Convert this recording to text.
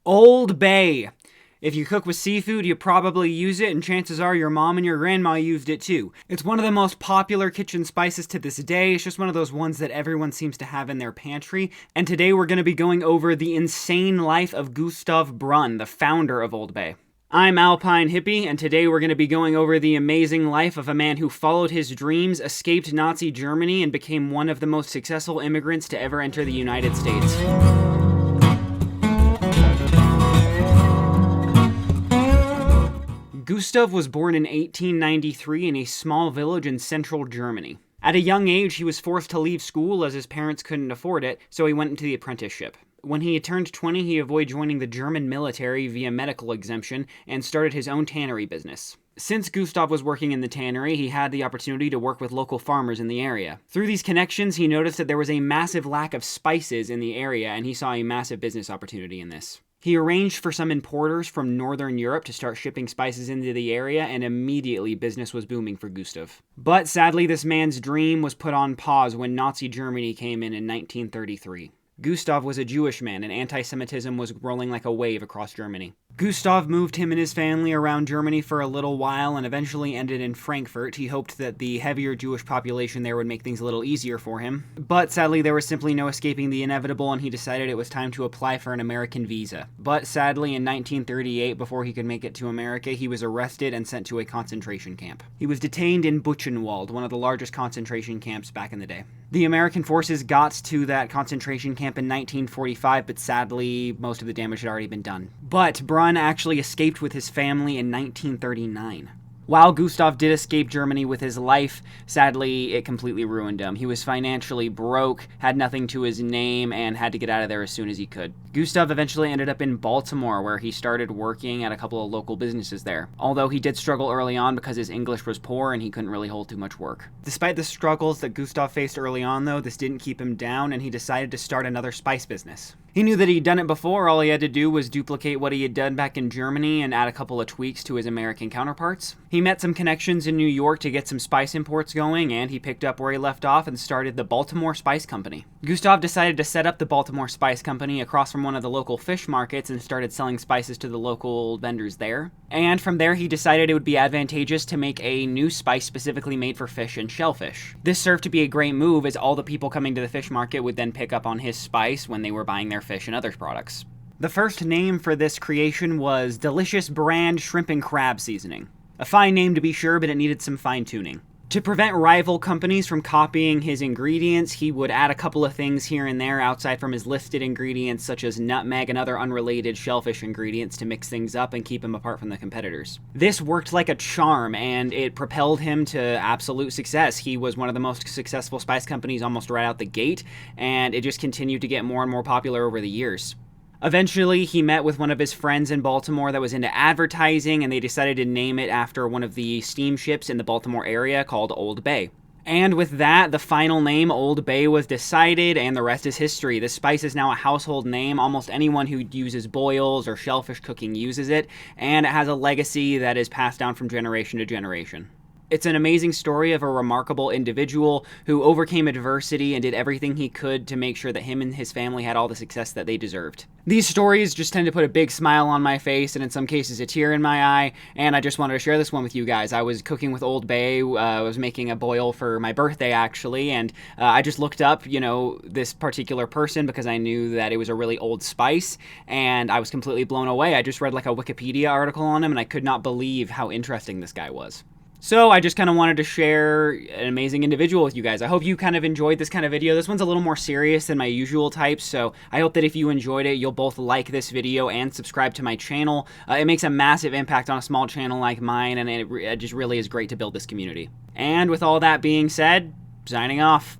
Old Bay. If you cook with seafood, you probably use it, and chances are your mom and your grandma used it too. It's one of the most popular kitchen spices to this day. It's just one of those ones that everyone seems to have in their pantry. And today we're going to be going over the insane life of Gustav Brunn, the founder of Old Bay. I'm Alpine Hippie, and today we're going to be going over the amazing life of a man who followed his dreams, escaped Nazi Germany, and became one of the most successful immigrants to ever enter the United States. Gustav was born in 1893 in a small village in central Germany. At a young age, he was forced to leave school as his parents couldn't afford it, so he went into the apprenticeship. When he had turned 20, he avoided joining the German military via medical exemption and started his own tannery business. Since Gustav was working in the tannery, he had the opportunity to work with local farmers in the area. Through these connections, he noticed that there was a massive lack of spices in the area, and he saw a massive business opportunity in this. He arranged for some importers from Northern Europe to start shipping spices into the area, and immediately business was booming for Gustav. But sadly, this man's dream was put on pause when Nazi Germany came in 1933. Gustav was a Jewish man, and anti-Semitism was rolling like a wave across Germany. Gustav moved him and his family around Germany for a little while and eventually ended in Frankfurt. He hoped that the heavier Jewish population there would make things a little easier for him. But sadly, there was simply no escaping the inevitable, and he decided it was time to apply for an American visa. But sadly, in 1938, before he could make it to America, he was arrested and sent to a concentration camp. He was detained in Buchenwald, one of the largest concentration camps back in the day. The American forces got to that concentration camp in 1945, but sadly, most of the damage had already been done. But Brunn actually escaped with his family in 1939. While Gustav did escape Germany with his life, sadly, it completely ruined him. He was financially broke, had nothing to his name, and had to get out of there as soon as he could. Gustav eventually ended up in Baltimore, where he started working at a couple of local businesses there. Although he did struggle early on because his English was poor and he couldn't really hold too much work. Despite the struggles that Gustav faced early on, though, this didn't keep him down, and he decided to start another spice business. He knew that he'd done it before. All he had to do was duplicate what he had done back in Germany and add a couple of tweaks to his American counterparts. He met some connections in New York to get some spice imports going, and he picked up where he left off and started the Baltimore Spice Company. Gustav decided to set up the Baltimore Spice Company across from one of the local fish markets and started selling spices to the local vendors there. And from there, he decided it would be advantageous to make a new spice specifically made for fish and shellfish. This served to be a great move, as all the people coming to the fish market would then pick up on his spice when they were buying their fish and other products. The first name for this creation was Delicious Brand Shrimp and Crab Seasoning. A fine name to be sure, but it needed some fine-tuning. To prevent rival companies from copying his ingredients, he would add a couple of things here and there outside from his listed ingredients, such as nutmeg and other unrelated shellfish ingredients, to mix things up and keep him apart from the competitors. This worked like a charm, and it propelled him to absolute success. He was one of the most successful spice companies almost right out the gate, and it just continued to get more and more popular over the years. Eventually, he met with one of his friends in Baltimore that was into advertising, and they decided to name it after one of the steamships in the Baltimore area called Old Bay. And with that, the final name, Old Bay, was decided, and the rest is history. This spice is now a household name. Almost anyone who uses boils or shellfish cooking uses it, and it has a legacy that is passed down from generation to generation. It's an amazing story of a remarkable individual who overcame adversity and did everything he could to make sure that him and his family had all the success that they deserved. These stories just tend to put a big smile on my face, and in some cases a tear in my eye, and I just wanted to share this one with you guys. I was cooking with Old Bay. I was making a boil for my birthday, actually, and I just looked up, this particular person because I knew that it was a really old spice, and I was completely blown away. I just read like a Wikipedia article on him, and I could not believe how interesting this guy was. So I just kind of wanted to share an amazing individual with you guys. I hope you kind of enjoyed this kind of video. This one's a little more serious than my usual types, so I hope that if you enjoyed it, you'll both like this video and subscribe to my channel. It makes a massive impact on a small channel like mine, and it just really is great to build this community. And with all that being said, signing off.